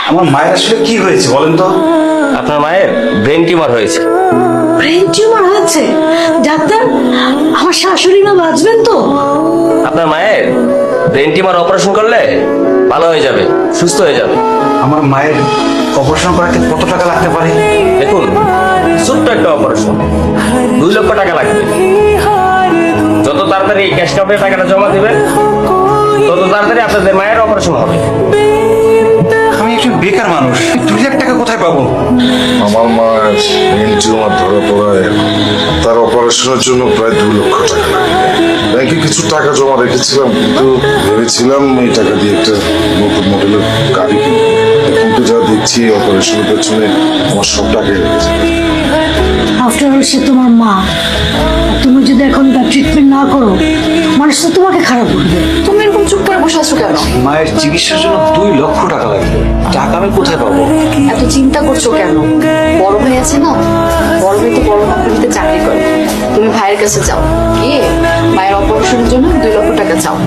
আমার মায়ের আসলে কি হয়েছে বলেন তো? আপনার মায়ের ব্রেন টিউমার হয়েছে। ব্রেন টিউমার হয়েছে? ডাক্তার, আমার শাশুড়ি না বাঁচবেন তো? আপনার মায়ের ব্রেন টিউমার অপারেশন করলে ভালো হয়ে যাবে, সুস্থ হয়ে যাবে। আমার মায়ের অপারেশন করাতে কত টাকা লাগতে পারে? দেখুন, ছোট্ট একটা অপারেশন 2 লক্ষ টাকা লাগবে। যত তাড়াতাড়ি ক্যাশ কাপে টাকাটা জমা দিবেন, তত তাড়াতাড়ি আপনাদের মায়ের অপারেশন হবে। আমি একজন বেকার মানুষ, 2 লাখ টাকা কোথায় পাবো? আমার মায়ের ব্রেন টিউমার ধরা পড়ায় তার অপারেশনের জন্য প্রায় 2 লক্ষ টাকা লাগবে। ব্যাংকে কিছু টাকা জমা রেখেছিলাম, কিন্তু ভেবেছিলাম এই টাকা দিয়ে একটা নতুন মডেলের গাড়ি কিনবো। এখন তো যা দেখছি অপারেশনের পেছনে আমার সব টাকাই লেগেছে। আফটার অল সে তোমার মা। তুমি যদি এখন তার ট্রিটমেন্ট না করো, মানুষ তো তোমাকে খারাপ করবে। তুমি এরকম চুপ করে বসে আছো কেন? মায়ের চিকিৎসার জন্য 2 লক্ষ টাকা লাগবে। টাকা আমি কোথায় পাবো? এত চিন্তা করছো কেন? বড় ভাই আছে না, বড় ভাই তো বড় কোম্পানিতে চাকরি করে। তুমি ভাইয়ের কাছে যাও, গিয়ে মায়ের অপারেশনের জন্য 2 লক্ষ টাকা চাও।